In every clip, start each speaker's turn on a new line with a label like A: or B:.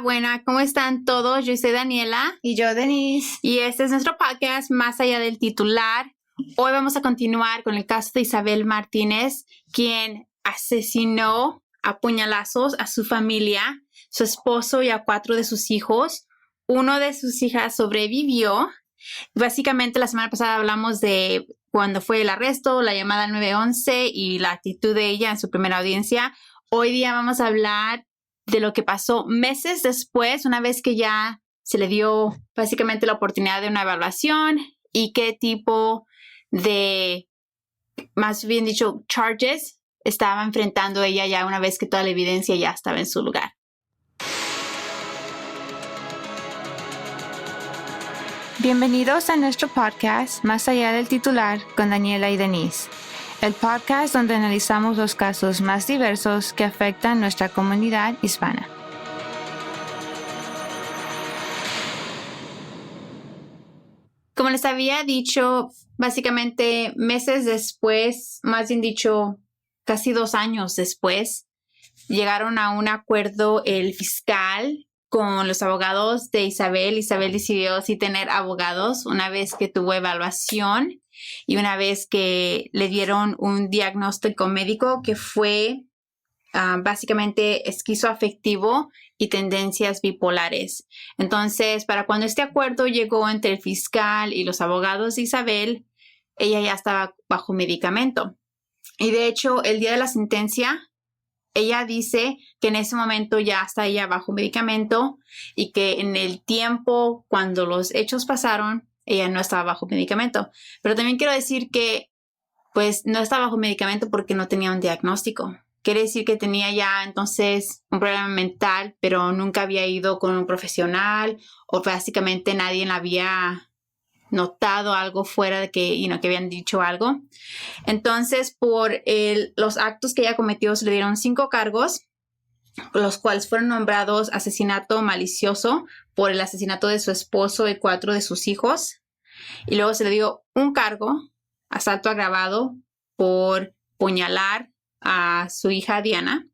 A: Buena, ¿cómo están todos? Yo soy Daniela.
B: Y yo, Denise.
A: Y este es nuestro podcast Más allá del titular. Hoy vamos a continuar con el caso de Isabel Martínez, quien asesinó a puñalazos a su familia, su esposo y a 4 de sus hijos. Uno de sus hijas sobrevivió. Básicamente, la semana pasada hablamos de cuando fue el arresto, la llamada al 911 y la actitud de ella en su primera audiencia. Hoy día vamos a hablar de lo que pasó meses después, una vez que ya se le dio básicamente la oportunidad de una evaluación y qué tipo de, más bien dicho, charges estaba enfrentando ella ya una vez que toda la evidencia ya estaba en su lugar.
B: Bienvenidos a nuestro podcast Más allá del titular con Daniela y Denise. El podcast donde analizamos los casos más diversos que afectan nuestra comunidad hispana.
A: Como les había dicho, básicamente meses después, más bien dicho, casi 2 años después, llegaron a un acuerdo el fiscal con los abogados de Isabel. Isabel decidió sí tener abogados una vez que tuvo evaluación y una vez que le dieron un diagnóstico médico que fue básicamente esquizoafectivo y tendencias bipolares. Entonces, para cuando este acuerdo llegó entre el fiscal y los abogados de Isabel, ella ya estaba bajo medicamento. Y de hecho, el día de la sentencia, ella dice que en ese momento ya está ella bajo medicamento y que en el tiempo cuando los hechos pasaron, ella no estaba bajo medicamento. Pero también quiero decir que pues no estaba bajo medicamento porque no tenía un diagnóstico. Quiere decir que tenía ya entonces un problema mental, pero nunca había ido con un profesional o básicamente nadie le había notado algo fuera de que, que habían dicho algo. Entonces, por los actos que ella cometió, se le dieron 5 cargos, los cuales fueron nombrados asesinato malicioso por el asesinato de su esposo y 4 de sus hijos. Y luego se le dio un cargo, asalto agravado por puñalar a su hija Diana,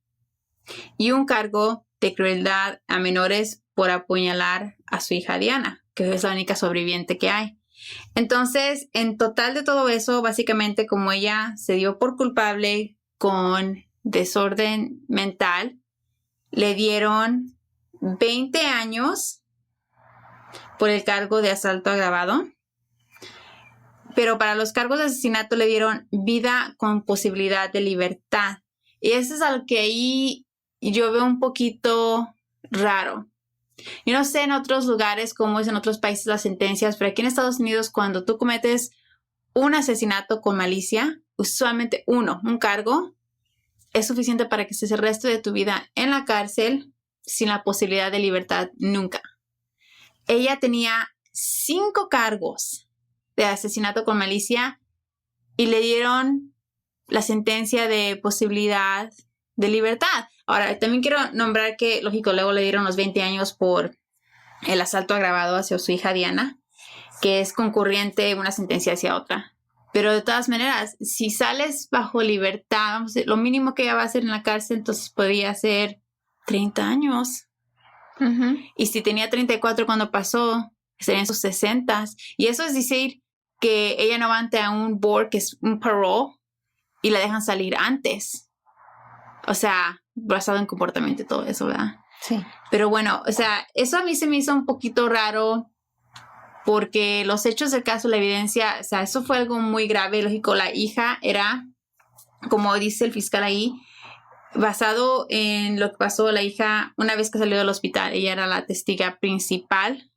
A: y un cargo de crueldad a menores por apuñalar a su hija Diana, que es la única sobreviviente que hay. Entonces, en total de todo eso, básicamente como ella se dio por culpable con desorden mental, le dieron 20 años por el cargo de asalto agravado. Pero para los cargos de asesinato le dieron vida con posibilidad de libertad. Y eso es algo que ahí yo veo un poquito raro. Yo no sé en otros lugares cómo es en otros países las sentencias, pero aquí en Estados Unidos cuando tú cometes un asesinato con malicia, usualmente un cargo, es suficiente para que estés el resto de tu vida en la cárcel sin la posibilidad de libertad nunca. Ella tenía 5 cargos de asesinato con malicia y le dieron la sentencia de posibilidad de libertad. Ahora, también quiero nombrar que, lógico, luego le dieron los 20 años por el asalto agravado hacia su hija Diana, que es concurrente una sentencia hacia otra. Pero de todas maneras, si sales bajo libertad, lo mínimo que ella va a hacer en la cárcel, entonces podría ser 30 años. Uh-huh. Y si tenía 34 cuando pasó, estaría en sus 60. Y eso es decir que ella no va ante a un board, que es un parole, y la dejan salir antes. O sea, basado en comportamiento y todo eso, ¿verdad?
B: Sí.
A: Pero bueno, o sea, eso a mí se me hizo un poquito raro porque los hechos del caso, la evidencia, o sea, eso fue algo muy grave. Lógico, la hija era, como dice el fiscal ahí, basado en lo que pasó la hija una vez que salió del hospital. Ella era la testiga principal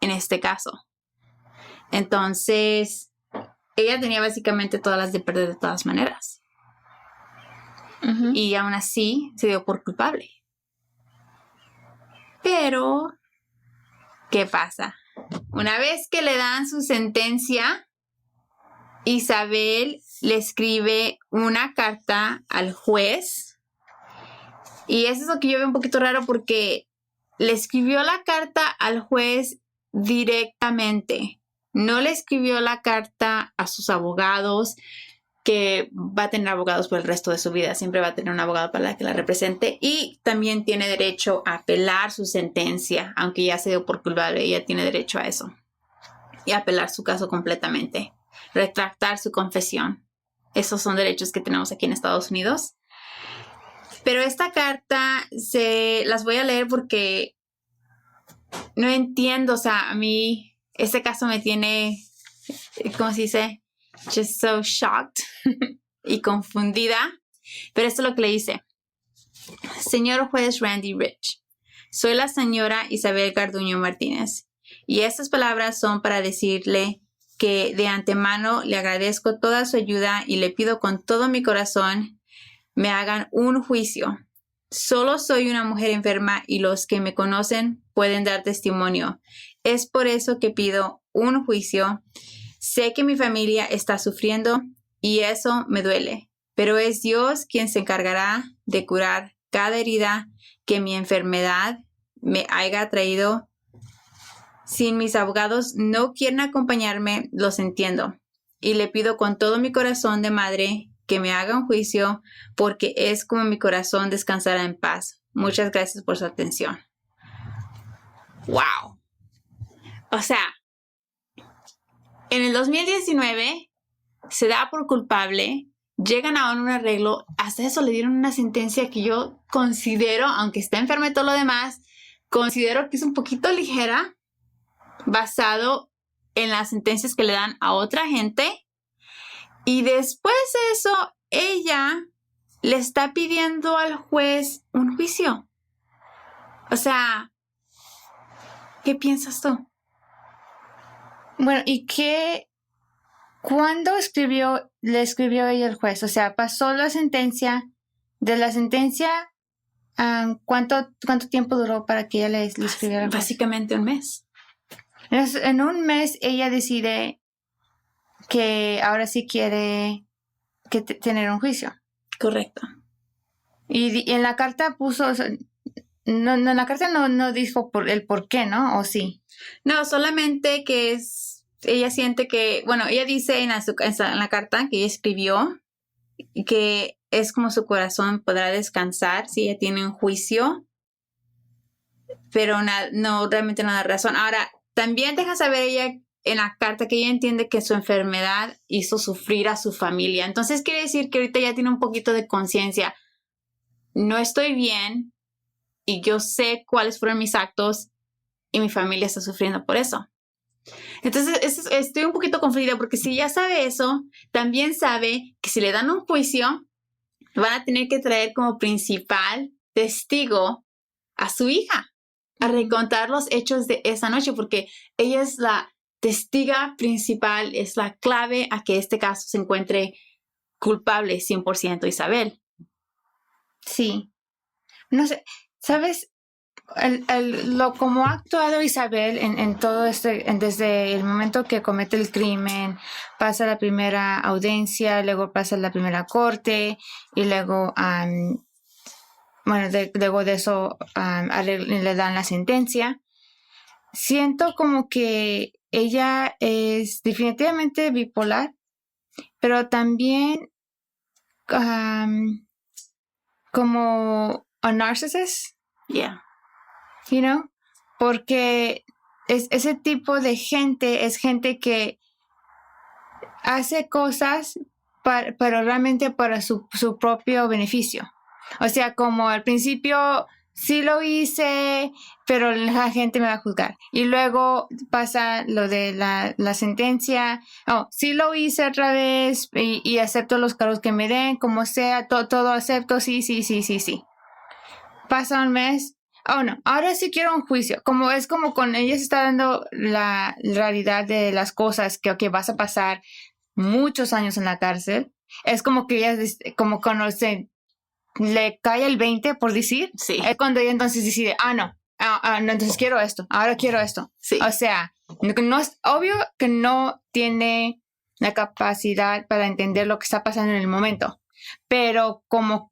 A: en este caso. Entonces, ella tenía básicamente todas las de perder de todas maneras. Uh-huh. Y aún así se dio por culpable. Pero, ¿qué pasa? Una vez que le dan su sentencia, Isabel le escribe una carta al juez. Y eso es lo que yo veo un poquito raro porque le escribió la carta al juez directamente. No le escribió la carta a sus abogados, que va a tener abogados por el resto de su vida. Siempre va a tener un abogado para que la represente. Y también tiene derecho a apelar su sentencia, aunque ya se dio por culpable. Ella tiene derecho a eso. Y apelar su caso completamente. Retractar su confesión. Esos son derechos que tenemos aquí en Estados Unidos. Pero esta carta las voy a leer porque no entiendo. O sea, a mí este caso me tiene, ¿cómo se dice? Just so shocked y confundida. Pero esto es lo que le dice. Señor juez Randy Rich, soy la señora Isabel Garduño Martínez. Y estas palabras son para decirle que de antemano le agradezco toda su ayuda y le pido con todo mi corazón me hagan un juicio. Solo soy una mujer enferma y los que me conocen pueden dar testimonio. Es por eso que pido un juicio. Sé que mi familia está sufriendo y eso me duele, pero es Dios quien se encargará de curar cada herida que mi enfermedad me haya traído. Si mis abogados no quieren acompañarme, los entiendo. Y le pido con todo mi corazón de madre que me haga un juicio, porque es como mi corazón descansará en paz. Muchas gracias por su atención. ¡Wow! O sea, en el 2019 se da por culpable, llegan a un arreglo, hasta eso le dieron una sentencia que yo considero, aunque está enferma y todo lo demás, considero que es un poquito ligera, basado en las sentencias que le dan a otra gente. Y después de eso, ella le está pidiendo al juez un juicio. O sea, ¿qué piensas tú?
B: Bueno, ¿y cuándo le escribió ella al juez? O sea, pasó la sentencia. De la sentencia, ¿cuánto tiempo duró para que ella le escribiera al juez?
A: Básicamente un mes.
B: En un mes ella decide que ahora sí quiere tener un juicio.
A: Correcto.
B: Y en la carta puso, o sea, no, en la carta no dijo el por qué, ¿no? ¿O sí?
A: No, solamente que ella siente que, bueno, ella dice en la carta que ella escribió que es como su corazón podrá descansar si ella tiene un juicio, pero no realmente no da razón. Ahora, también deja saber ella en la carta que ella entiende que su enfermedad hizo sufrir a su familia. Entonces quiere decir que ahorita ya tiene un poquito de conciencia. No estoy bien y yo sé cuáles fueron mis actos y mi familia está sufriendo por eso. Entonces estoy un poquito confundida porque si ya sabe eso, también sabe que si le dan un juicio, van a tener que traer como principal testigo a su hija a recontar los hechos de esa noche, porque ella es la testiga principal, es la clave a que este caso se encuentre culpable 100% Isabel.
B: Sí. No sé, ¿sabes? Como ha actuado Isabel en todo desde el momento que comete el crimen, pasa la primera audiencia, luego pasa la primera corte y luego, luego de eso le dan la sentencia. Siento como que ella es definitivamente bipolar, pero también como a narcissist.
A: Yeah.
B: You know, porque ese tipo de gente es gente que hace cosas pero realmente para su propio beneficio. O sea, como al principio sí lo hice, pero la gente me va a juzgar. Y luego pasa lo de la sentencia. Oh, sí lo hice otra vez y acepto los cargos que me den, como sea, todo acepto, sí. Pasa un mes. Oh, no, ahora sí quiero un juicio. Es como con ella se está dando la realidad de las cosas que vas a pasar muchos años en la cárcel. Es como que ella, como cuando le cae el 20, por decir.
A: Sí.
B: Es cuando ella entonces decide, no, entonces quiero esto, ahora quiero esto.
A: Sí.
B: O sea, no es obvio que no tiene la capacidad para entender lo que está pasando en el momento. Pero como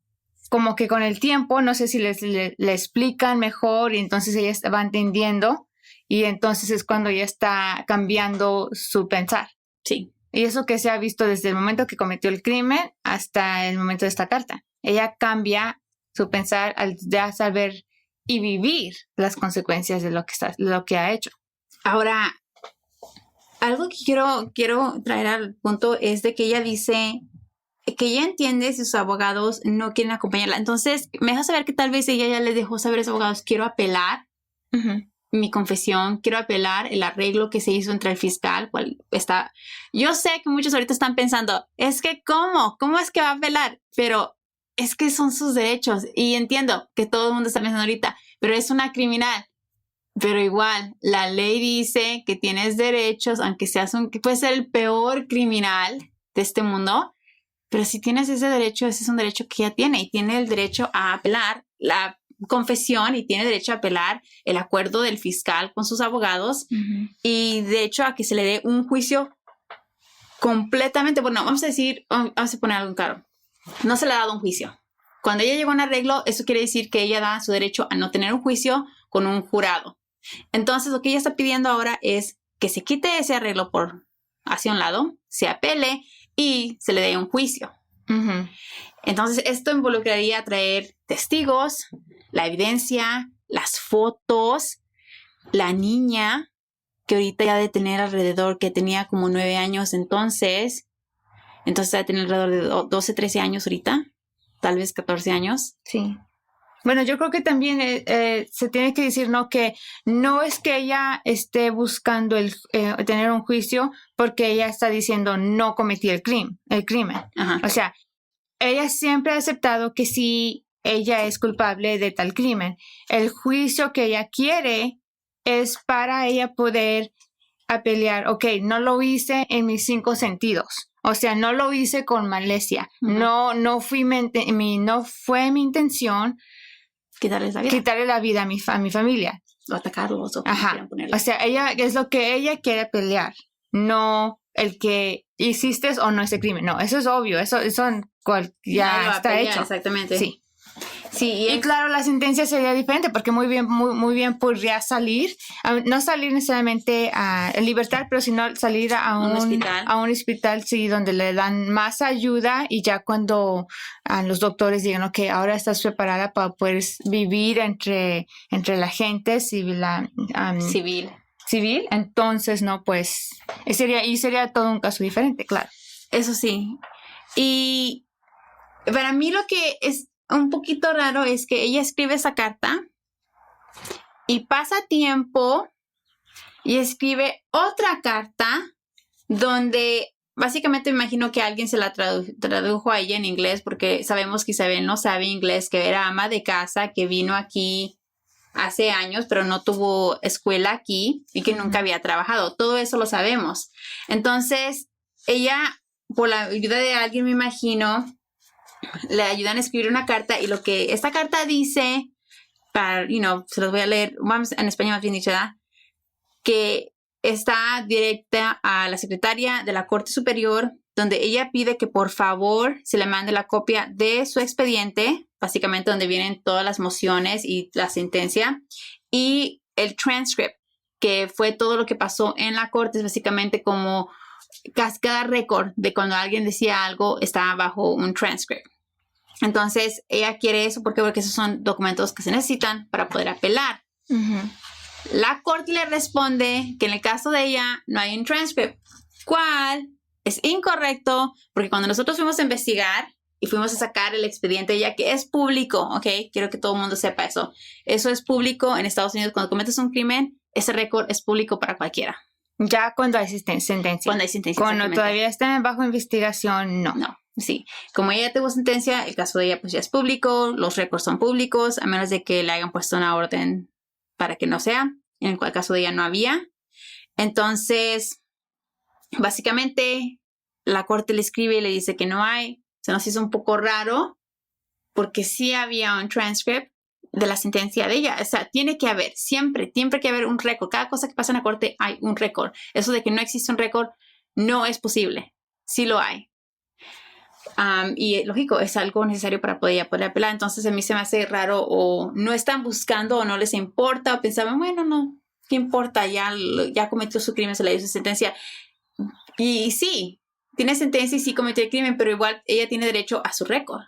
B: que con el tiempo, no sé si le explican mejor y entonces ella va entendiendo y entonces es cuando ella está cambiando su pensar.
A: Sí.
B: Y eso que se ha visto desde el momento que cometió el crimen hasta el momento de esta carta. Ella cambia su pensar al ya saber y vivir las consecuencias de lo que ha hecho.
A: Ahora, algo que quiero traer al punto es de que ella dice que ella entiende si sus abogados no quieren acompañarla. Entonces, me deja saber que tal vez ella ya les dejó saber a sus abogados, quiero apelar mi confesión, quiero apelar el arreglo que se hizo entre el fiscal. Yo sé que muchos ahorita están pensando, es que ¿cómo es que va a apelar? Pero es que son sus derechos y entiendo que todo el mundo está pensando ahorita, pero es una criminal. Pero igual, la ley dice que tienes derechos, aunque que puedes ser el peor criminal de este mundo, pero si tienes ese derecho, ese es un derecho que ella tiene y tiene el derecho a apelar la confesión y tiene derecho a apelar el acuerdo del fiscal con sus abogados y de hecho a que se le dé un juicio completamente, bueno, vamos a poner algo claro, no se le ha dado un juicio. Cuando ella llegó a un arreglo, eso quiere decir que ella da su derecho a no tener un juicio con un jurado. Entonces, lo que ella está pidiendo ahora es que se quite ese arreglo hacia un lado, se apele y se le dé un juicio. Entonces, esto involucraría traer testigos, la evidencia, las fotos, la niña, que ahorita ya de tener alrededor, que tenía como 9 años entonces va a tener alrededor de 12, 13 años ahorita, tal vez 14 años.
B: Sí. Bueno, yo creo que también se tiene que decir, ¿no? Que no es que ella esté buscando tener un juicio porque ella está diciendo no cometí el crimen.
A: Ajá.
B: O sea, ella siempre ha aceptado que sí, ella es culpable de tal crimen. El juicio que ella quiere es para ella poder apelear, ok, no lo hice en mis 5 sentidos. O sea, no lo hice con malicia. No fue mi intención
A: quitarle
B: la vida a mi familia.
A: O atacarlos.
B: O sea, ella es lo que ella quiere pelear. No el que hiciste o no ese crimen. No, eso es obvio. Eso ya está hecho.
A: Exactamente.
B: Sí, y claro, la sentencia sería diferente porque muy bien podría salir, no salir necesariamente en libertad, pero sino salir a un hospital, sí, donde le dan más ayuda y ya cuando los doctores digan, ok, ahora estás preparada para poder vivir entre la gente civil, entonces, no, pues, sería todo un caso diferente, claro.
A: Eso sí. Y para mí lo que es un poquito raro es que ella escribe esa carta y pasa tiempo y escribe otra carta donde básicamente me imagino que alguien se la tradujo a ella en inglés porque sabemos que Isabel no sabe inglés, que era ama de casa, que vino aquí hace años, pero no tuvo escuela aquí y que nunca había trabajado. Todo eso lo sabemos. Entonces, ella, por la ayuda de alguien, me imagino, le ayudan a escribir una carta y lo que esta carta dice, se los voy a leer, vamos en español más bien dicho, ¿verdad? Que está directa a la secretaria de la Corte Superior, donde ella pide que por favor se le mande la copia de su expediente, básicamente donde vienen todas las mociones y la sentencia, y el transcript, que fue todo lo que pasó en la corte, es básicamente como cada récord de cuando alguien decía algo está bajo un transcript. Entonces, ella quiere eso porque esos son documentos que se necesitan para poder apelar. La corte le responde que en el caso de ella no hay un transcript, cual es incorrecto porque cuando nosotros fuimos a investigar y fuimos a sacar el expediente ya que es público, ¿ok? Quiero que todo el mundo sepa eso. Eso es público en Estados Unidos. Cuando cometes un crimen, ese récord es público para cualquiera.
B: Ya cuando hay sentencia.
A: Cuando hay sentencia.
B: Cuando todavía están bajo investigación, no.
A: No, sí. Como ella tuvo sentencia, el caso de ella pues ya es público, los récords son públicos, a menos de que le hayan puesto una orden para que no sea, en el caso de ella no había. Entonces, básicamente, la corte le escribe y le dice que no hay. Se nos hizo un poco raro porque sí había un transcript de la sentencia de ella. O sea, tiene que haber que haber un récord. Cada cosa que pasa en la corte hay un récord. Eso de que no existe un récord no es posible. Sí lo hay. Y lógico, es algo necesario para poder apelar. Entonces a mí se me hace raro o no están buscando o no les importa o pensaban, bueno, no, ¿qué importa? Ya cometió su crimen, se le dio su sentencia. Y sí, tiene sentencia y sí cometió el crimen, pero igual ella tiene derecho a su récord.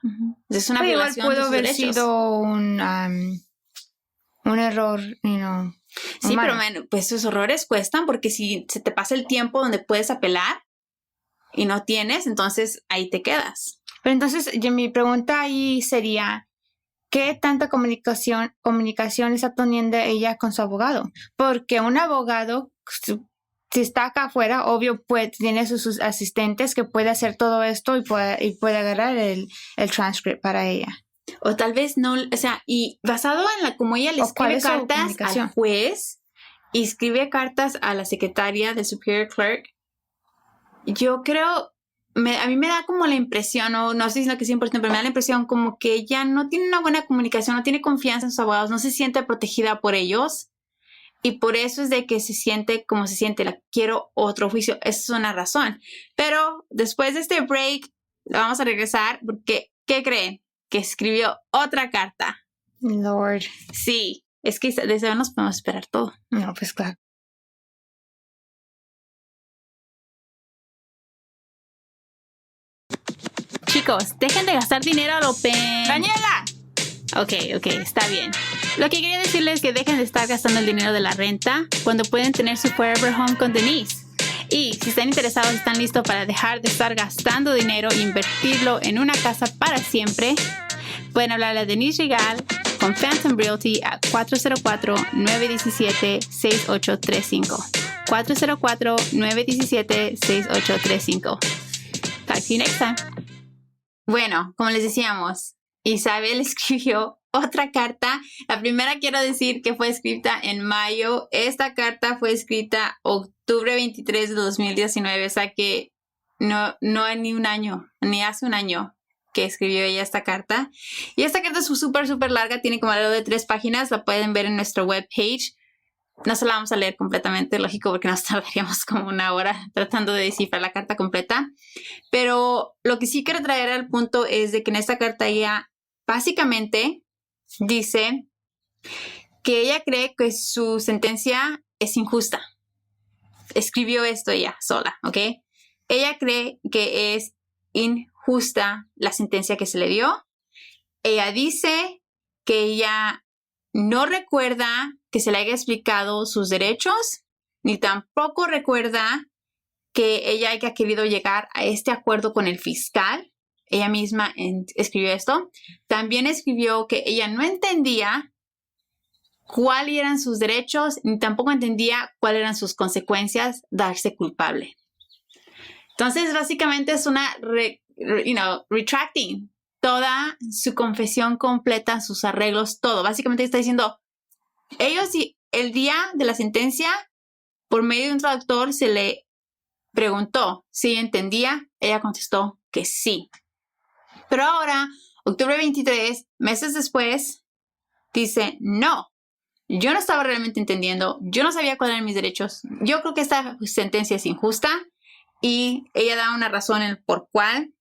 A: Es una
B: Pero
A: violación
B: igual
A: de
B: pudo
A: sus
B: haber
A: derechos.
B: sido un error,
A: Sí,
B: humano.
A: pero pues sus errores cuestan porque si se te pasa el tiempo donde puedes apelar y no tienes, entonces ahí te quedas.
B: Pero entonces, mi pregunta ahí sería, ¿qué tanta comunicación está teniendo ella con su abogado? Porque un abogado, si está acá afuera, obvio, tiene sus asistentes que puede hacer todo esto y puede agarrar el transcript para ella.
A: O tal vez no, o sea, y basado en cómo ella le escribe cartas al juez y escribe cartas a la secretaria del Superior Clerk, yo creo, a mí me da como la impresión, no sé si es lo que es importante, pero me da la impresión como que ella no tiene una buena comunicación, no tiene confianza en sus abogados, no se siente protegida por ellos. Y por eso es de que se siente como se siente, quiero otro juicio. Esa es una razón. Pero después de este break, vamos a regresar porque, ¿qué creen? Que escribió otra carta.
B: Lord.
A: Sí, es que de eso nos podemos esperar todo.
B: No, pues claro.
A: Chicos, dejen de gastar dinero a lo
B: ¡Daniela!
A: Ok, está bien. Lo que quería decirles es que dejen de estar gastando el dinero de la renta cuando pueden tener su Forever Home con Denise. Y si están interesados, están listos para dejar de estar gastando dinero e invertirlo en una casa para siempre, pueden hablarle a Denise Rigal con Phantom Realty a 404-917-6835. 404-917-6835. Talk to you next time. Bueno, como les decíamos, Isabel escribió otra carta. La primera quiero decir que fue escrita en mayo. Esta carta fue escrita octubre 23 de 2019, o sea que no ni un año, ni hace un año que escribió ella esta carta. Y esta carta es súper larga, tiene como alrededor de 3 páginas, la pueden ver en nuestra webpage. No se la vamos a leer completamente, lógico, porque nos tardaríamos como una hora tratando de descifrar la carta completa. Pero lo que sí quiero traer al punto es de que en esta carta ella básicamente dice que ella cree que su sentencia es injusta. Escribió esto ella sola, ¿ok? Ella cree que es injusta la sentencia que se le dio. Ella dice que ella no recuerda que se le haya explicado sus derechos, ni tampoco recuerda que ella haya querido llegar a este acuerdo con el fiscal. Ella misma escribió esto. También escribió que ella no entendía cuáles eran sus derechos, ni tampoco entendía cuáles eran sus consecuencias darse culpable. Entonces, básicamente es una, retracting toda su confesión completa, sus arreglos, todo. Básicamente está diciendo, ellos, el día de la sentencia, por medio de un traductor, se le preguntó si ella entendía. Ella contestó que sí. Pero ahora, octubre 23, meses después, dice, no, yo no estaba realmente entendiendo, yo no sabía cuáles eran mis derechos, yo creo que esta sentencia es injusta, y ella da una razón por cuál.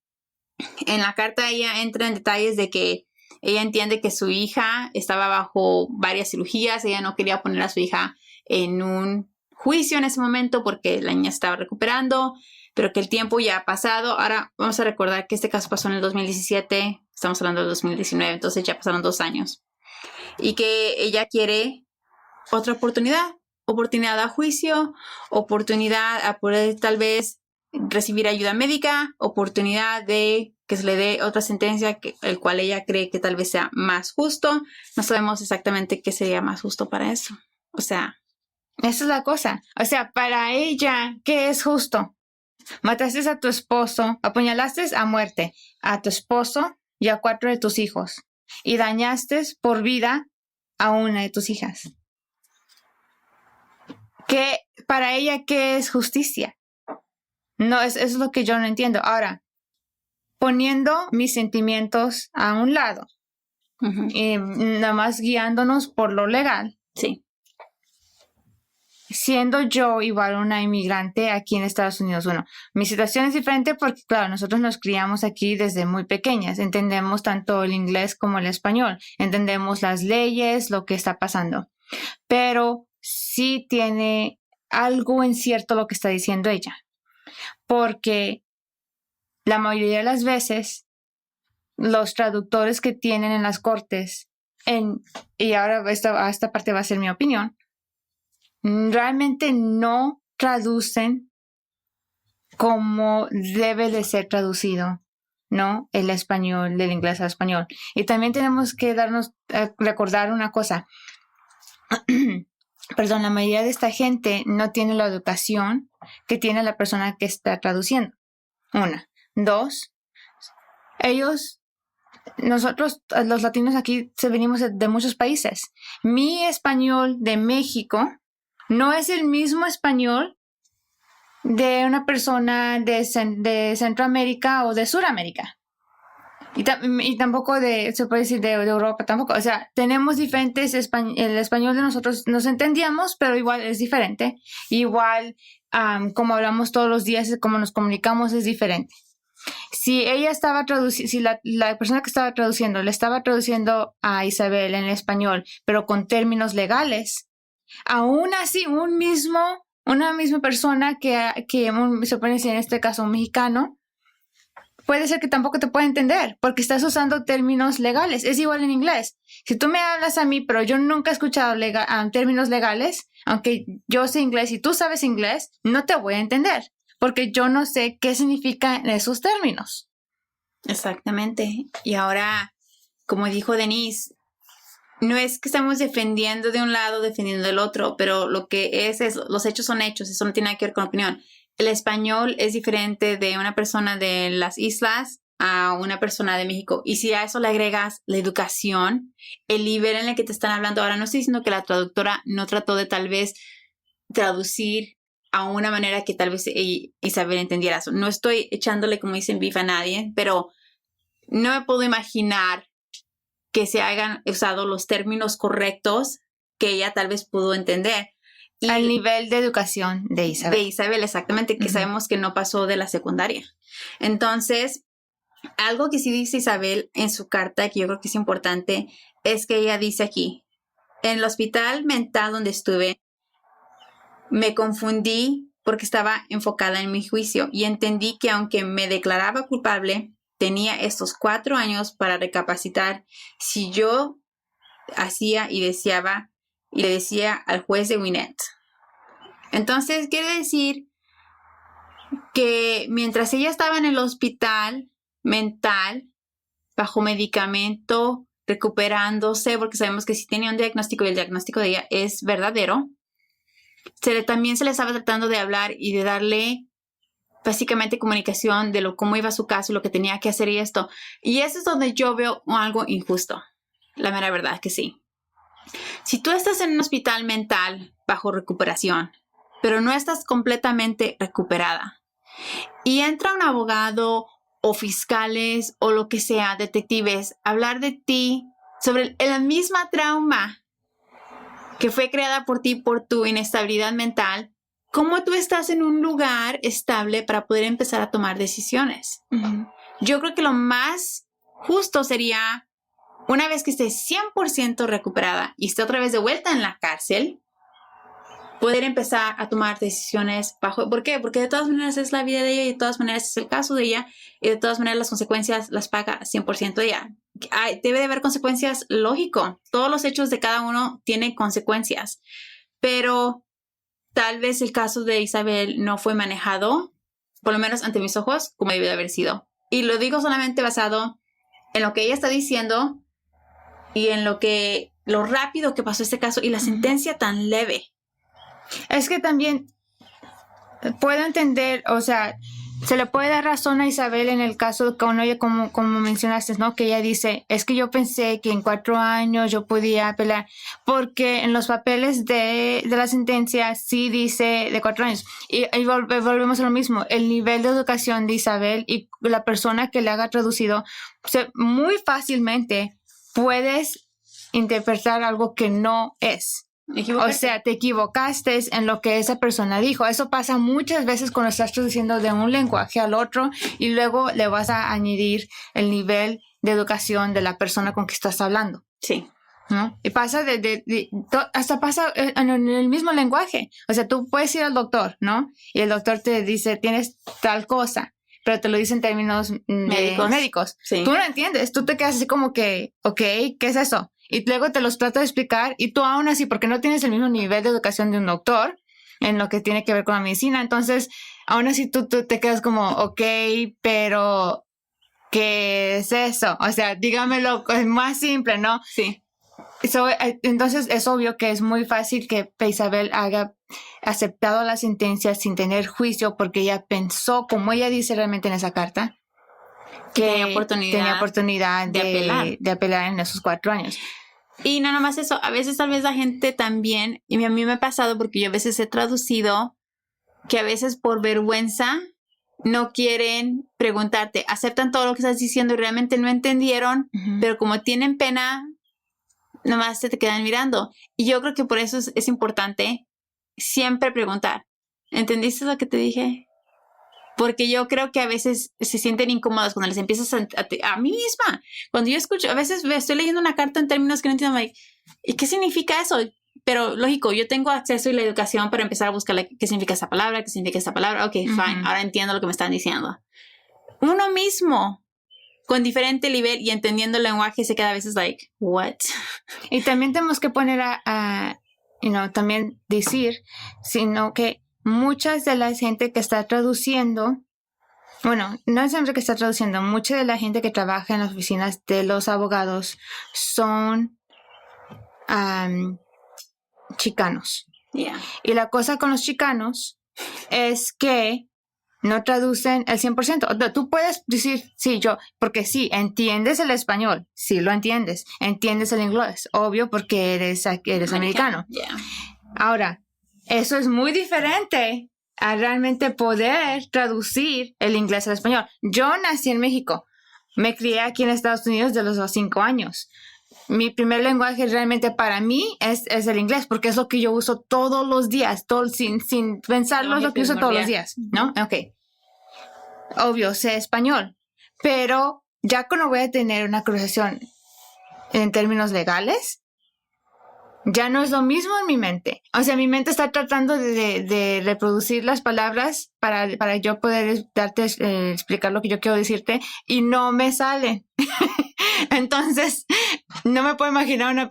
A: En la carta ella entra en detalles de que ella entiende que su hija estaba bajo varias cirugías, ella no quería poner a su hija en un juicio en ese momento porque la niña estaba recuperando, pero que el tiempo ya ha pasado. Ahora vamos a recordar que este caso pasó en el 2017, estamos hablando del 2019, entonces ya pasaron 2 años. Y que ella quiere otra oportunidad a juicio, oportunidad a poder tal vez recibir ayuda médica, oportunidad de que se le dé otra sentencia, el cual ella cree que tal vez sea más justo. No sabemos exactamente qué sería más justo para eso. O sea,
B: esa es la cosa. O sea, para ella, ¿qué es justo? Mataste a tu esposo, apuñalaste a muerte a tu esposo y a 4 de tus hijos y dañaste por vida a una de tus hijas. ¿Qué, para ella, qué es justicia? No, eso es lo que yo no entiendo. Ahora, poniendo mis sentimientos a un lado y nada más guiándonos por lo legal.
A: Sí.
B: Siendo yo igual una inmigrante aquí en Estados Unidos, bueno, mi situación es diferente porque, claro, nosotros nos criamos aquí desde muy pequeñas. Entendemos tanto el inglés como el español. Entendemos las leyes, lo que está pasando. Pero sí tiene algo en cierto lo que está diciendo ella. Porque la mayoría de las veces los traductores que tienen en las cortes, y ahora esta parte va a ser mi opinión, realmente no traducen como debe de ser traducido, ¿no? El español, del inglés al español. Y también tenemos que recordar una cosa. Perdón, la mayoría de esta gente no tiene la educación que tiene la persona que está traduciendo. Una. Dos, nosotros los latinos aquí venimos de muchos países. Mi español de México no es el mismo español de una persona de Centroamérica o de Suramérica. Y tampoco se puede decir de Europa tampoco. O sea, tenemos diferentes el español de nosotros nos entendíamos, pero igual es diferente. Igual, como hablamos todos los días, como nos comunicamos es diferente. Si ella estaba si la persona que estaba traduciendo le estaba traduciendo a Isabel en español, pero con términos legales, aún así una misma persona que se puede decir en este caso un mexicano, puede ser que tampoco te pueda entender porque estás usando términos legales. Es igual en inglés. Si tú me hablas a mí, pero yo nunca he escuchado términos legales, aunque yo sé inglés y tú sabes inglés, no te voy a entender porque yo no sé qué significan esos términos.
A: Exactamente. Y ahora, como dijo Denise, no es que estamos defendiendo de un lado, defendiendo del otro, pero lo que es los hechos son hechos, eso no tiene nada que ver con opinión. El español es diferente de una persona de las islas a una persona de México. Y si a eso le agregas la educación, el nivel en el que te están hablando, ahora no estoy diciendo que la traductora no trató de tal vez traducir a una manera que tal vez Isabel entendiera eso. No estoy echándole, como dicen, beef a nadie, pero no me puedo imaginar que se hayan usado los términos correctos que ella tal vez pudo entender.
B: Y al nivel de educación de Isabel.
A: De Isabel, exactamente, que sabemos que no pasó de la secundaria. Entonces, algo que sí dice Isabel en su carta, que yo creo que es importante, es que ella dice aquí, en el hospital mental donde estuve, me confundí porque estaba enfocada en mi juicio y entendí que aunque me declaraba culpable, tenía estos 4 años para recapacitar si yo hacía y deseaba y le decía al juez de Gwinnett. Entonces, quiere decir que mientras ella estaba en el hospital mental, bajo medicamento, recuperándose, porque sabemos que sí tenía un diagnóstico y el diagnóstico de ella es verdadero, también se le estaba tratando de hablar y de darle básicamente comunicación de cómo iba su caso, lo que tenía que hacer y esto. Y eso es donde yo veo algo injusto. La mera verdad que sí. Si tú estás en un hospital mental bajo recuperación, pero no estás completamente recuperada, y entra un abogado o fiscales o lo que sea, detectives, a hablar de ti sobre la misma trauma que fue creada por ti por tu inestabilidad mental, ¿cómo tú estás en un lugar estable para poder empezar a tomar decisiones? Yo creo que lo más justo sería, una vez que estés 100% recuperada y esté otra vez de vuelta en la cárcel, poder empezar a tomar decisiones bajo... ¿Por qué? Porque de todas maneras es la vida de ella y de todas maneras es el caso de ella y de todas maneras las consecuencias las paga 100% de ella. Debe de haber consecuencias, lógico. Todos los hechos de cada uno tienen consecuencias, pero tal vez el caso de Isabel no fue manejado, por lo menos ante mis ojos, como debió de haber sido. Y lo digo solamente basado en lo que ella está diciendo y en lo rápido que pasó este caso y la sentencia tan leve.
B: Es que también puedo entender, o sea, se le puede dar razón a Isabel en el caso con ella, como mencionaste, ¿no? Que ella dice, es que yo pensé que en 4 años yo podía pelear, porque en los papeles de la sentencia sí dice de 4 años. Y volvemos a lo mismo, el nivel de educación de Isabel y la persona que le haga traducido, muy fácilmente puedes interpretar algo que no es. O sea, te equivocaste en lo que esa persona dijo. Eso pasa muchas veces cuando estás traduciendo de un lenguaje al otro y luego le vas a añadir el nivel de educación de la persona con que estás hablando.
A: Sí.
B: ¿No? Y pasa hasta pasa en el mismo lenguaje. O sea, tú puedes ir al doctor, ¿no? Y el doctor te dice, tienes tal cosa. pero te lo dicen en términos médicos.
A: Sí.
B: Tú no entiendes, tú te quedas así como que, ok, ¿qué es eso? Y luego te los trato de explicar y tú aún así, porque no tienes el mismo nivel de educación de un doctor en lo que tiene que ver con la medicina, entonces aún así tú te quedas como, ok, pero ¿qué es eso? O sea, dígamelo, es más simple, ¿no?
A: Sí.
B: Entonces es obvio que es muy fácil que Isabel haya aceptado la sentencia sin tener juicio porque ella pensó, como ella dice realmente en esa carta, que tenía oportunidad de apelar en esos 4 años.
A: Y no nomás eso, a veces tal vez la gente también, y a mí me ha pasado porque yo a veces he traducido, que a veces por vergüenza no quieren preguntarte, aceptan todo lo que estás diciendo y realmente no entendieron, pero como tienen pena, nomás te quedan mirando. Y yo creo que por eso es importante siempre preguntar. ¿Entendiste lo que te dije? Porque yo creo que a veces se sienten incómodas cuando les empiezas a mí misma. Cuando yo escucho, a veces estoy leyendo una carta en términos que no entiendo, like, ¿y qué significa eso? Pero lógico, yo tengo acceso y la educación para empezar a buscar qué significa esta palabra, qué significa esta palabra. Ok, fine, ahora entiendo lo que me están diciendo. Uno mismo, con diferente nivel y entendiendo el lenguaje, se queda a veces like, what?
B: Y también tenemos que poner también decir, sino que muchas de la gente que está traduciendo, bueno, no es siempre que está traduciendo, mucha de la gente que trabaja en las oficinas de los abogados son chicanos.
A: Yeah.
B: Y la cosa con los chicanos es que no traducen el 100%. Tú puedes decir, sí, porque sí, entiendes el español, sí lo entiendes. Entiendes el inglés, obvio, porque eres americano.
A: Yeah.
B: Ahora, eso es muy diferente a realmente poder traducir el inglés al español. Yo nací en México, me crié aquí en Estados Unidos de los 5 años. Mi primer lenguaje realmente para mí es el inglés, porque es lo que yo uso todos los días, sin pensarlo, es lo que uso todos los días, ¿no? Ok. Obvio, sé español, pero ya cuando voy a tener una conversación en términos legales, ya no es lo mismo en mi mente. O sea, mi mente está tratando de reproducir las palabras para yo poder explicar lo que yo quiero decirte y no me sale. Entonces, no me puedo imaginar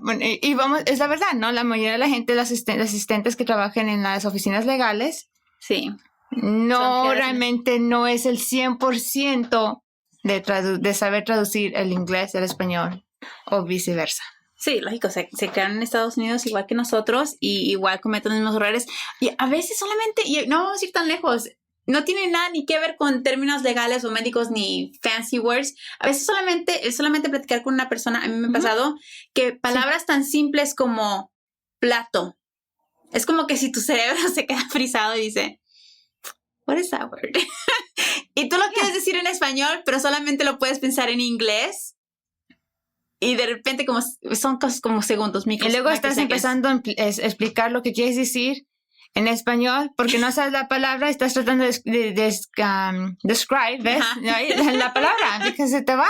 B: es la verdad, ¿no? La mayoría de la gente, las asistentes que trabajan en las oficinas legales,
A: sí,
B: no realmente no es el 100% de saber traducir el inglés al español o viceversa.
A: Sí, lógico, se crean en Estados Unidos igual que nosotros y igual cometen los mismos errores. Y a veces solamente, y no vamos a ir tan lejos, no tiene nada ni que ver con términos legales o médicos ni fancy words. A veces solamente platicar con una persona, a mí me ha pasado que palabras tan simples como plato. Es como que si tu cerebro se queda frisado y dice, what is that word? Y tú lo quieres decir en español, pero solamente lo puedes pensar en inglés. Y de repente son cosas como segundos,
B: y luego estás empezando a explicar lo que quieres decir en español porque no sabes la palabra y estás tratando de describe, ¿ves? La palabra, porque se te va.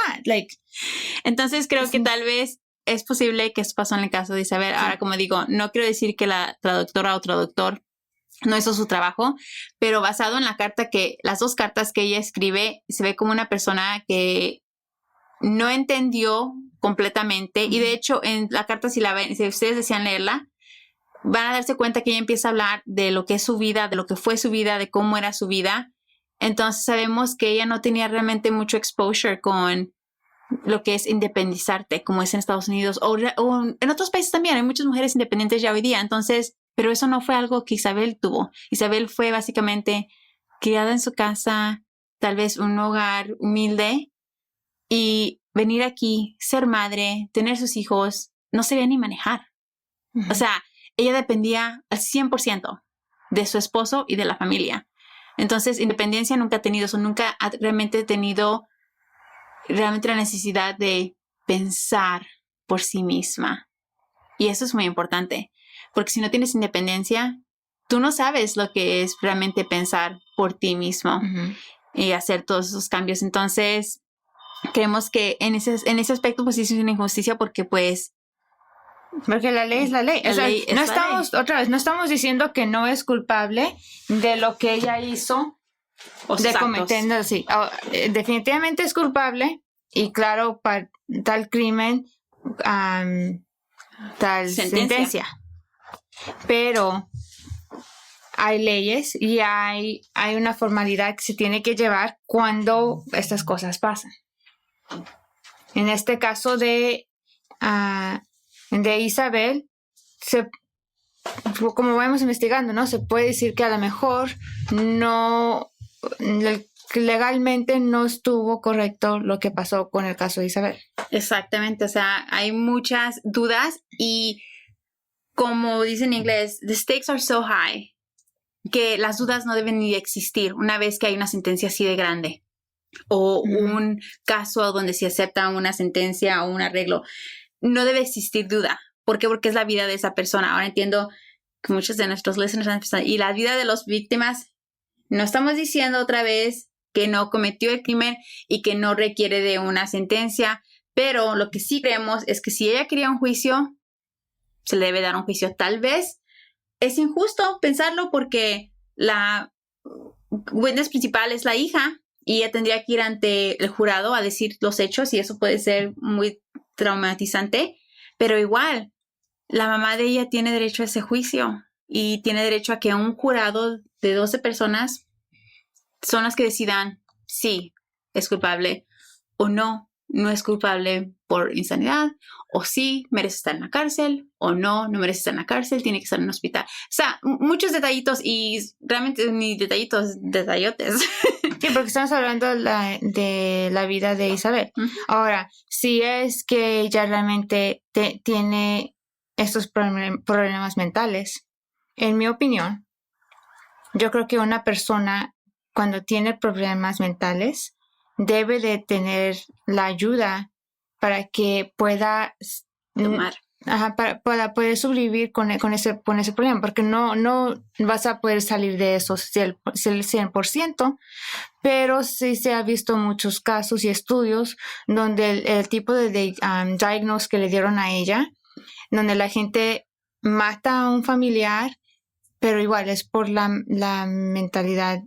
A: Entonces creo que tal vez es posible que esto pasó en el caso de Isabel. Ahora, como digo, no quiero decir que la traductora o traductor no hizo su trabajo, pero basado en la carta las 2 cartas que ella escribe, se ve como una persona que no entendió completamente y de hecho en la carta si ustedes desean leerla van a darse cuenta que ella empieza a hablar de lo que es su vida, de lo que fue su vida, de cómo era su vida. Entonces sabemos que ella no tenía realmente mucho exposure con lo que es independizarte como es en Estados Unidos o en otros países también. Hay muchas mujeres independientes ya hoy día, entonces, pero eso no fue algo que Isabel tuvo. Isabel fue básicamente criada en su casa, tal vez un hogar humilde, y venir aquí, ser madre, tener sus hijos, no sabía ni manejar. O sea, ella dependía al 100% de su esposo y de la familia. Entonces, independencia nunca ha tenido eso, nunca ha realmente tenido realmente la necesidad de pensar por sí misma. Y eso es muy importante, porque si no tienes independencia, tú no sabes lo que es realmente pensar por ti mismo y hacer todos esos cambios. Entonces, creemos que en ese aspecto pues sí es una injusticia porque
B: la ley es la ley. No estamos diciendo que no es culpable de lo que ella hizo
A: o sus actos.
B: cometiendo, sí. Definitivamente es culpable y claro, para tal crimen, tal sentencia. Pero hay leyes y hay una formalidad que se tiene que llevar cuando estas cosas pasan. En este caso de Isabel, como vamos investigando, ¿no? Se puede decir que a lo mejor no legalmente no estuvo correcto lo que pasó con el caso de Isabel.
A: Exactamente, o sea, hay muchas dudas y como dice en inglés, the stakes are so high que las dudas no deben ni existir una vez que hay una sentencia así de grande o un caso donde se acepta una sentencia o un arreglo. No debe existir duda. ¿Por qué? Porque es la vida de esa persona. Ahora entiendo que muchos de nuestros listeners han pensado, y la vida de las víctimas, no estamos diciendo otra vez que no cometió el crimen y que no requiere de una sentencia, pero lo que sí creemos es que si ella quería un juicio, se le debe dar un juicio. Tal vez es injusto pensarlo porque la witness principal es la hija y ella tendría que ir ante el jurado a decir los hechos y eso puede ser muy traumatizante, pero igual, la mamá de ella tiene derecho a ese juicio y tiene derecho a que un jurado de 12 personas son las que decidan si es culpable o no es culpable por insanidad, o sí merece estar en la cárcel, o no merece estar en la cárcel, tiene que estar en un hospital. O sea, muchos detallitos y realmente ni detallitos, detallotes.
B: Sí, porque estamos hablando de la vida de Isabel. Uh-huh. Ahora, si es que ella realmente tiene estos problemas mentales, en mi opinión, yo creo que una persona cuando tiene problemas mentales debe de tener la ayuda para que pueda
A: tomar.
B: Para poder sobrevivir con ese problema, porque no vas a poder salir de eso el 100%, pero sí se ha visto muchos casos y estudios donde el tipo de diagnóstico que le dieron a ella, donde la gente mata a un familiar, pero igual es por la mentalidad,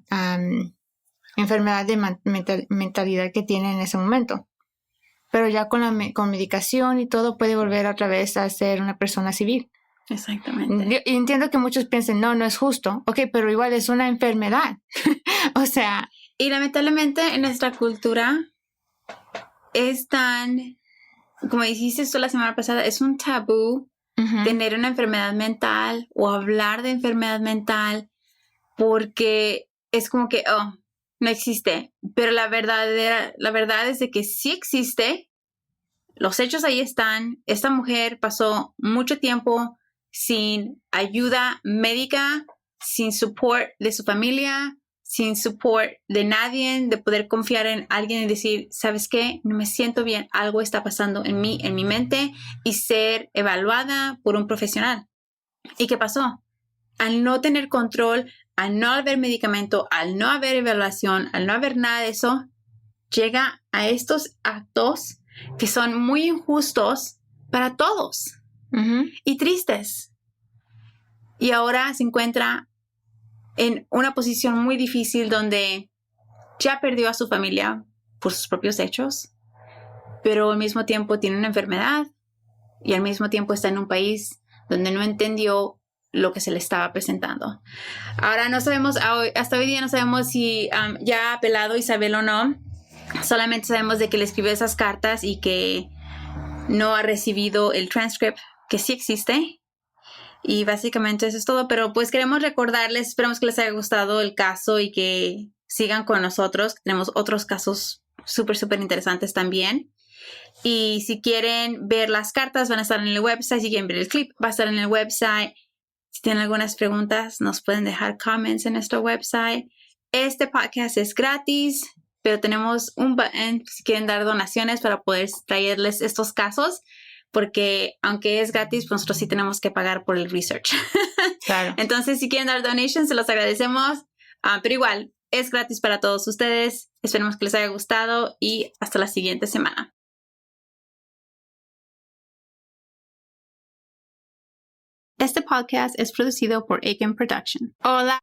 B: enfermedad de mentalidad que tiene en ese momento. Pero ya con medicación y todo puede volver otra vez a ser una persona civil.
A: Exactamente.
B: Yo entiendo que muchos piensen, no es justo. Ok, pero igual es una enfermedad. O sea...
A: Y lamentablemente en nuestra cultura es tan, como dijiste tú la semana pasada, es un tabú tener una enfermedad mental o hablar de enfermedad mental porque es como que, no existe. Pero la verdad es de que sí existe. Los hechos ahí están. Esta mujer pasó mucho tiempo sin ayuda médica, sin support de su familia, sin support de nadie, de poder confiar en alguien y decir, ¿sabes qué? No me siento bien, algo está pasando en mí, en mi mente, y ser evaluada por un profesional. ¿Y qué pasó? Al no tener control, al no haber medicamento, al no haber evaluación, al no haber nada de eso, llega a estos actos que son muy injustos para todos y tristes. Y ahora se encuentra en una posición muy difícil donde ya perdió a su familia por sus propios hechos, pero al mismo tiempo tiene una enfermedad y al mismo tiempo está en un país donde no entendió lo que se le estaba presentando. Ahora no sabemos, hasta hoy día no sabemos si ya ha apelado Isabel o no. Solamente sabemos de que le escribió esas cartas y que no ha recibido el transcript, que sí existe. Y básicamente eso es todo. Pero pues queremos recordarles, esperamos que les haya gustado el caso y que sigan con nosotros. Tenemos otros casos súper interesantes también. Y si quieren ver las cartas, van a estar en el website. Si quieren ver el clip, va a estar en el website. Si tienen algunas preguntas, nos pueden dejar comments en nuestro website. Este podcast es gratis, pero tenemos un button si quieren dar donaciones para poder traerles estos casos, porque aunque es gratis, pues nosotros sí tenemos que pagar por el research.
B: Claro.
A: Entonces, si quieren dar donations, se los agradecemos, pero igual, es gratis para todos ustedes. Esperemos que les haya gustado y hasta la siguiente semana. Este podcast es producido por Aiken Production. Hola.